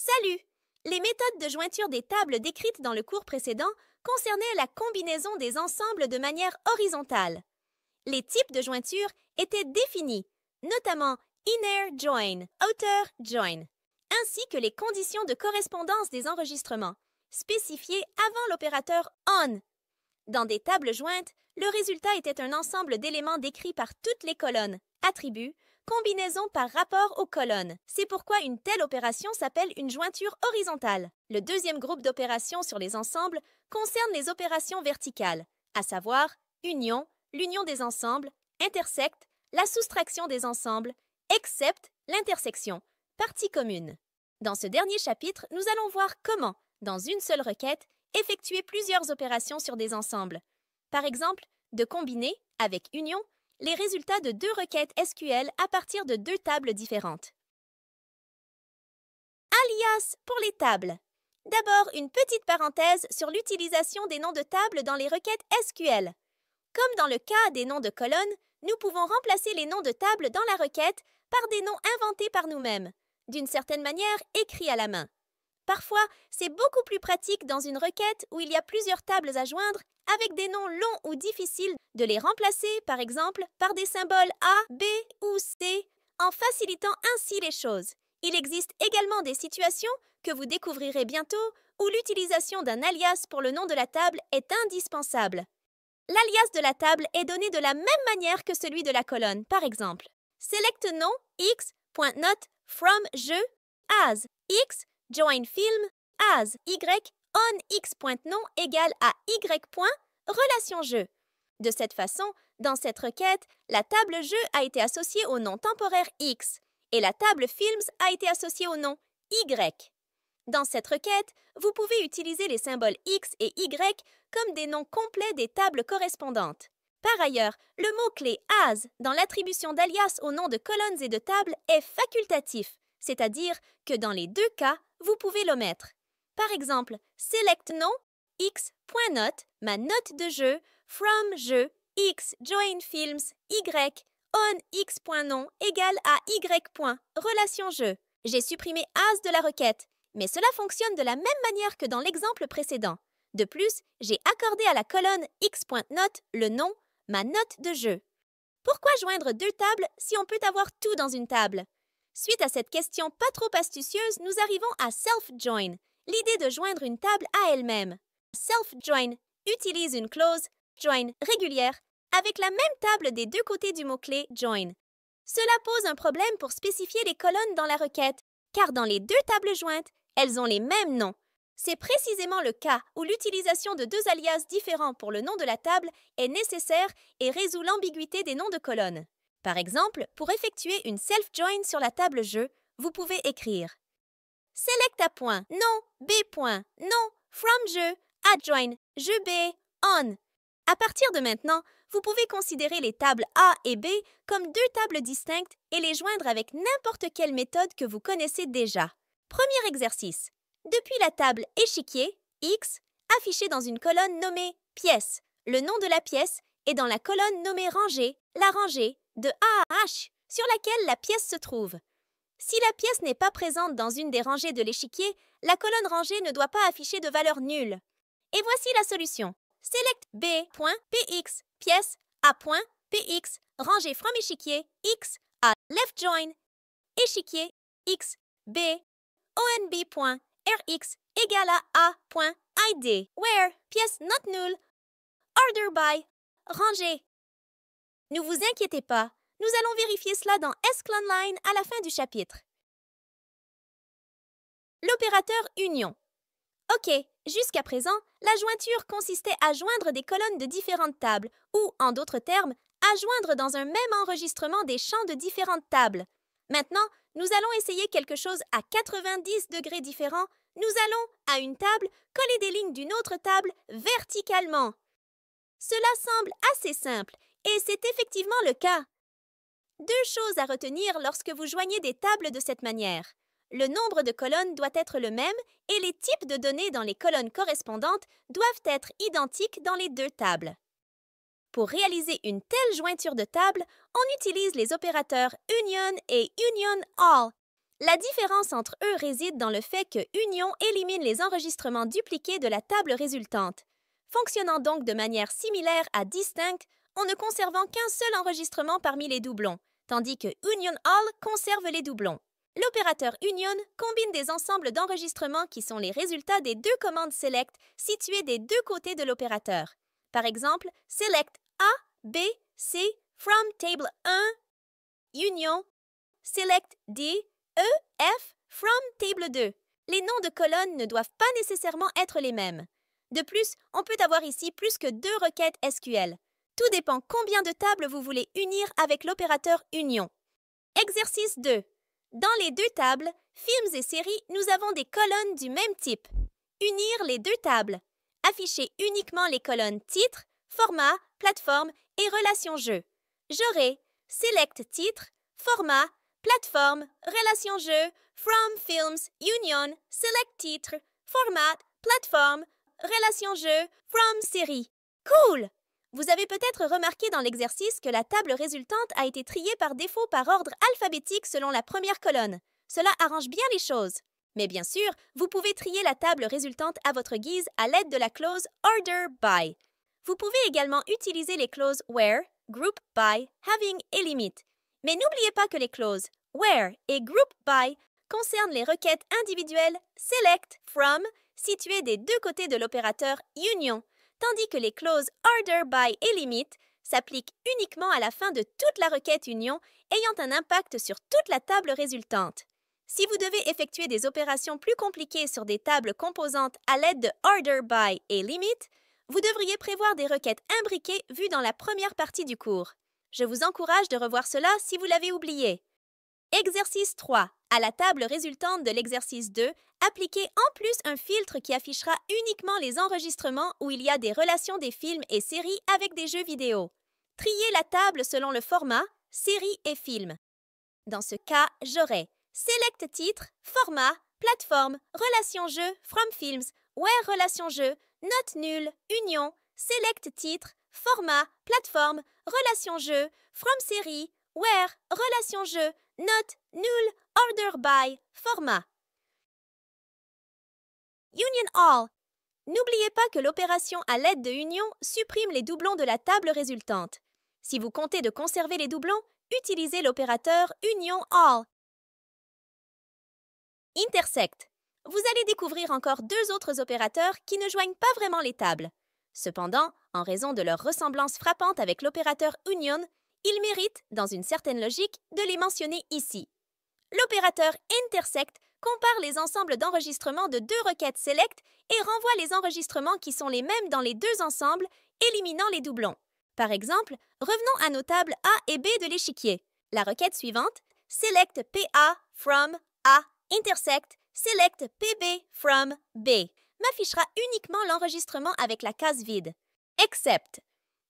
Salut! Les méthodes de jointure des tables décrites dans le cours précédent concernaient la combinaison des ensembles de manière horizontale. Les types de jointure étaient définis, notamment inner join, outer join, ainsi que les conditions de correspondance des enregistrements, spécifiées avant l'opérateur on. Dans des tables jointes, le résultat était un ensemble d'éléments décrits par toutes les colonnes, attributs, combinaisons par rapport aux colonnes. C'est pourquoi une telle opération s'appelle une jointure horizontale. Le deuxième groupe d'opérations sur les ensembles concerne les opérations verticales, à savoir union, l'union des ensembles, intersect, la soustraction des ensembles, except, l'intersection, partie commune. Dans ce dernier chapitre, nous allons voir comment, dans une seule requête, effectuer plusieurs opérations sur des ensembles. Par exemple, de combiner, avec union, les résultats de deux requêtes SQL à partir de deux tables différentes. Alias pour les tables. D'abord, une petite parenthèse sur l'utilisation des noms de tables dans les requêtes SQL. Comme dans le cas des noms de colonnes, nous pouvons remplacer les noms de tables dans la requête par des noms inventés par nous-mêmes, d'une certaine manière écrits à la main. Parfois, c'est beaucoup plus pratique dans une requête où il y a plusieurs tables à joindre avec des noms longs ou difficiles de les remplacer, par exemple, par des symboles A, B ou C, en facilitant ainsi les choses. Il existe également des situations que vous découvrirez bientôt où l'utilisation d'un alias pour le nom de la table est indispensable. L'alias de la table est donné de la même manière que celui de la colonne, par exemple. Select nom x.not from jeu as x join film as y on x.nom égale à y. Relation jeu. De cette façon, dans cette requête, la table jeu a été associée au nom temporaire x et la table films a été associée au nom y. Dans cette requête, vous pouvez utiliser les symboles x et y comme des noms complets des tables correspondantes. Par ailleurs, le mot-clé as dans l'attribution d'alias aux noms de colonnes et de tables est facultatif, c'est-à-dire que dans les deux cas, vous pouvez l'omettre. Par exemple, select nom x.not, ma note de jeu, from jeu, x join films, y on x.nom égale à y. Relation jeu. J'ai supprimé as de la requête, mais cela fonctionne de la même manière que dans l'exemple précédent. De plus, j'ai accordé à la colonne x.not le nom, ma note de jeu. Pourquoi joindre deux tables si on peut avoir tout dans une table? Suite à cette question pas trop astucieuse, nous arrivons à self-join, l'idée de joindre une table à elle-même. Self-join utilise une clause join régulière avec la même table des deux côtés du mot-clé join. Cela pose un problème pour spécifier les colonnes dans la requête, car dans les deux tables jointes, elles ont les mêmes noms. C'est précisément le cas où l'utilisation de deux alias différents pour le nom de la table est nécessaire et résout l'ambiguïté des noms de colonnes. Par exemple, pour effectuer une self-join sur la table jeu, vous pouvez écrire select à point, nom, B point, nom, from jeu, adjoin, jeu B, on. À partir de maintenant, vous pouvez considérer les tables A et B comme deux tables distinctes et les joindre avec n'importe quelle méthode que vous connaissez déjà. Premier exercice. Depuis la table échiquier, X, affichée dans une colonne nommée pièce, le nom de la pièce est dans la colonne nommée rangée, la rangée de A à H, sur laquelle la pièce se trouve. Si la pièce n'est pas présente dans une des rangées de l'échiquier, la colonne rangée ne doit pas afficher de valeur nulle. Et voici la solution. Select B.px, pièce A.px, rangée from échiquier X à left join, échiquier X, B, onb.rx égale à A.id, where, pièce not null, order by, rangée. Ne vous inquiétez pas, nous allons vérifier cela dans sklearnline à la fin du chapitre. L'opérateur union. OK, jusqu'à présent, la jointure consistait à joindre des colonnes de différentes tables ou, en d'autres termes, à joindre dans un même enregistrement des champs de différentes tables. Maintenant, nous allons essayer quelque chose à 90 degrés différents. Nous allons, à une table, coller des lignes d'une autre table verticalement. Cela semble assez simple, et c'est effectivement le cas. Deux choses à retenir lorsque vous joignez des tables de cette manière. Le nombre de colonnes doit être le même et les types de données dans les colonnes correspondantes doivent être identiques dans les deux tables. Pour réaliser une telle jointure de table, on utilise les opérateurs union et union all. La différence entre eux réside dans le fait que Union élimine les enregistrements dupliqués de la table résultante. Fonctionnant donc de manière similaire à Distinct, en ne conservant qu'un seul enregistrement parmi les doublons, tandis que Union All conserve les doublons. L'opérateur Union combine des ensembles d'enregistrements qui sont les résultats des deux commandes Select situées des deux côtés de l'opérateur. Par exemple, Select A, B, C from Table 1, Union, Select D, E, F from Table 2. Les noms de colonnes ne doivent pas nécessairement être les mêmes. De plus, on peut avoir ici plus que 2 requêtes SQL. Tout dépend combien de tables vous voulez unir avec l'opérateur Union. Exercice 2. Dans les deux tables, Films et Séries, nous avons des colonnes du même type. Unir les deux tables. Afficher uniquement les colonnes Titre, Format, Plateforme et Relation Jeu. J'aurai Select Titre, Format, Plateforme, Relation Jeu, From Films, Union, Select Titre, Format, Plateforme, Relation Jeu, From Série. Cool! Vous avez peut-être remarqué dans l'exercice que la table résultante a été triée par défaut par ordre alphabétique selon la première colonne. Cela arrange bien les choses. Mais bien sûr, vous pouvez trier la table résultante à votre guise à l'aide de la clause Order By. Vous pouvez également utiliser les clauses Where, Group By, Having et Limit. Mais n'oubliez pas que les clauses Where et Group By concernent les requêtes individuelles Select, From, situées des deux côtés de l'opérateur Union, tandis que les clauses Order By et Limit s'appliquent uniquement à la fin de toute la requête Union ayant un impact sur toute la table résultante. Si vous devez effectuer des opérations plus compliquées sur des tables composantes à l'aide de Order By et Limit, vous devriez prévoir des requêtes imbriquées vues dans la première partie du cours. Je vous encourage de revoir cela si vous l'avez oublié. Exercice 3. À la table résultante de l'exercice 2, appliquez en plus un filtre qui affichera uniquement les enregistrements où il y a des relations des films et séries avec des jeux vidéo. Triez la table selon le format série et film. Dans ce cas, j'aurai Select Titre, Format, Plateforme, Relation Jeu, From Films, Where Relation Jeu, Note nulle, Union, Select Titre, Format, Plateforme, Relation Jeu, From Série, Where Relation Jeu, Note nulle, Order By, Format. Union All. N'oubliez pas que l'opération à l'aide de Union supprime les doublons de la table résultante. Si vous comptez de conserver les doublons, utilisez l'opérateur Union All. Intersect. Vous allez découvrir encore 2 autres opérateurs qui ne joignent pas vraiment les tables. Cependant, en raison de leur ressemblance frappante avec l'opérateur Union, ils méritent, dans une certaine logique, de les mentionner ici. L'opérateur Intersect compare les ensembles d'enregistrements de 2 requêtes Select et renvoie les enregistrements qui sont les mêmes dans les 2 ensembles, éliminant les doublons. Par exemple, revenons à nos tables A et B de l'échiquier. La requête suivante, Select PA from A intersect Select PB from B, m'affichera uniquement l'enregistrement avec la case vide. Except.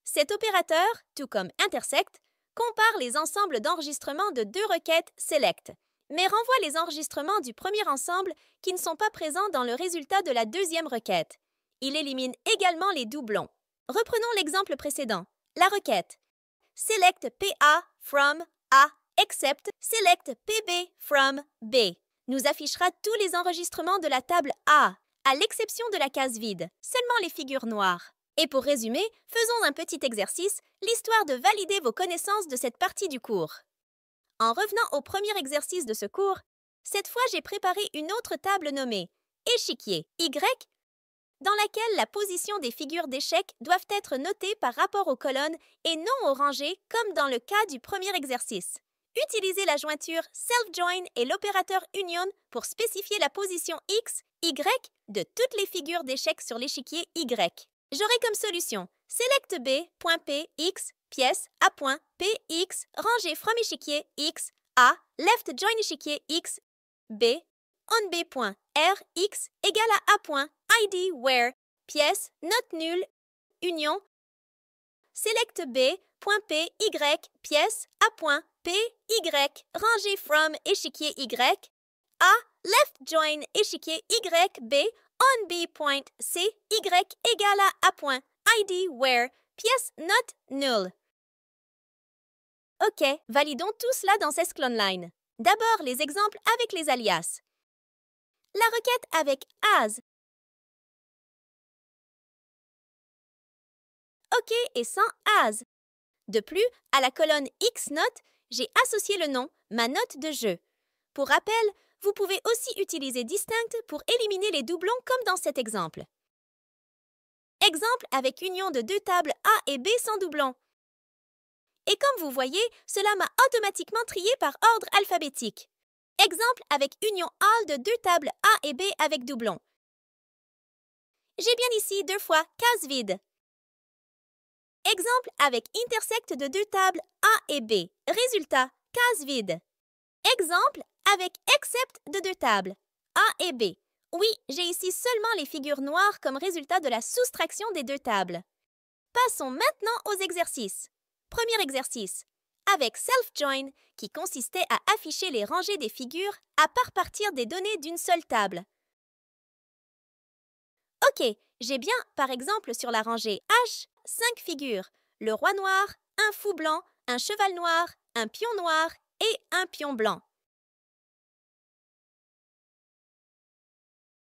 Cet opérateur, tout comme intersect, compare les ensembles d'enregistrements de 2 requêtes Select, mais renvoie les enregistrements du premier ensemble qui ne sont pas présents dans le résultat de la deuxième requête. Il élimine également les doublons. Reprenons l'exemple précédent. La requête Select PA from A except Select PB from B nous affichera tous les enregistrements de la table A, à l'exception de la case vide, seulement les figures noires. Et pour résumer, faisons un petit exercice, l'histoire de valider vos connaissances de cette partie du cours. En revenant au premier exercice de ce cours, cette fois j'ai préparé une autre table nommée échiquier Y, dans laquelle la position des figures d'échecs doivent être notées par rapport aux colonnes et non aux rangées comme dans le cas du premier exercice. Utilisez la jointure self-join et l'opérateur union pour spécifier la position X, Y de toutes les figures d'échecs sur l'échiquier Y. J'aurai comme solution select B.P X pièce A point P X rangée from échiquier X A left join échiquier X B on B point R X égale à A point ID where pièce note nulle union select B.P Y pièce A point P Y rangée from échiquier Y A left join échiquier Y B on B point C Y égale à A point ID where pièce note null. Ok, validons tout cela dans SQLonline. D'abord, les exemples avec les alias. La requête avec as, OK et sans as. De plus, à la colonne Xnote, j'ai associé le nom, ma note de jeu. Pour rappel, vous pouvez aussi utiliser distinct pour éliminer les doublons comme dans cet exemple. Exemple avec union de deux tables A et B sans doublons. Et comme vous voyez, cela m'a automatiquement trié par ordre alphabétique. Exemple avec union all de deux tables A et B avec doublons. J'ai bien ici 2 fois case vide. Exemple avec intersect de deux tables A et B. Résultat, case vide. Exemple avec except de deux tables A et B. Oui, j'ai ici seulement les figures noires comme résultat de la soustraction des deux tables. Passons maintenant aux exercices. Premier exercice, avec self-join, qui consistait à afficher les rangées des figures à partir des données d'une seule table. OK, j'ai bien, par exemple, sur la rangée H, 5 figures. Le roi noir, un fou blanc, un cheval noir, un pion noir et un pion blanc.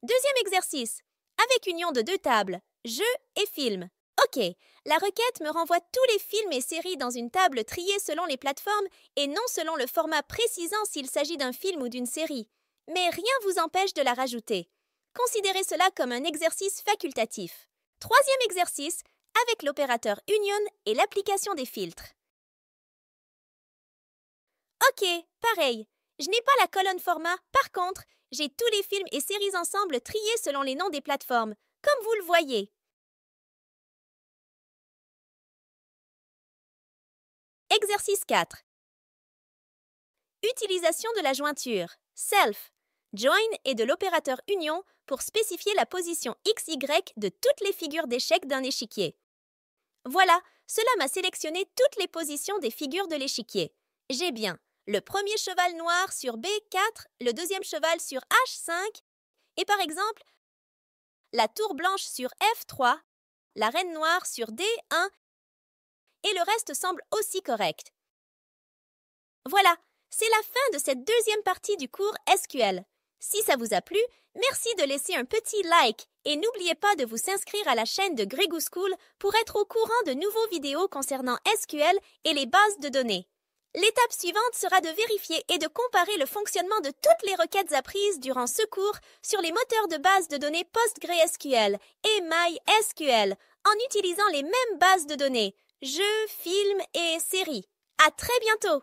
Deuxième exercice, avec union de deux tables, jeux et films. OK, la requête me renvoie tous les films et séries dans une table triée selon les plateformes et non selon le format précisant s'il s'agit d'un film ou d'une série. Mais rien ne vous empêche de la rajouter. Considérez cela comme un exercice facultatif. Troisième exercice, avec l'opérateur union et l'application des filtres. OK, pareil. Je n'ai pas la colonne format, par contre, j'ai tous les films et séries ensemble triés selon les noms des plateformes, comme vous le voyez. Exercice 4. Utilisation de la jointure. Self. Join et de l'opérateur union pour spécifier la position XY de toutes les figures d'échecs d'un échiquier. Voilà, cela m'a sélectionné toutes les positions des figures de l'échiquier. J'ai bien le premier cheval noir sur B4, le deuxième cheval sur H5 et par exemple la tour blanche sur F3, la reine noire sur D1 et le reste semble aussi correct. Voilà, c'est la fin de cette deuxième partie du cours SQL. Si ça vous a plu, merci de laisser un petit like et n'oubliez pas de vous inscrire à la chaîne de Gregoo School pour être au courant de nouveaux vidéos concernant SQL et les bases de données. L'étape suivante sera de vérifier et de comparer le fonctionnement de toutes les requêtes apprises durant ce cours sur les moteurs de base de données PostgreSQL et MySQL en utilisant les mêmes bases de données, jeux, films et séries. À très bientôt!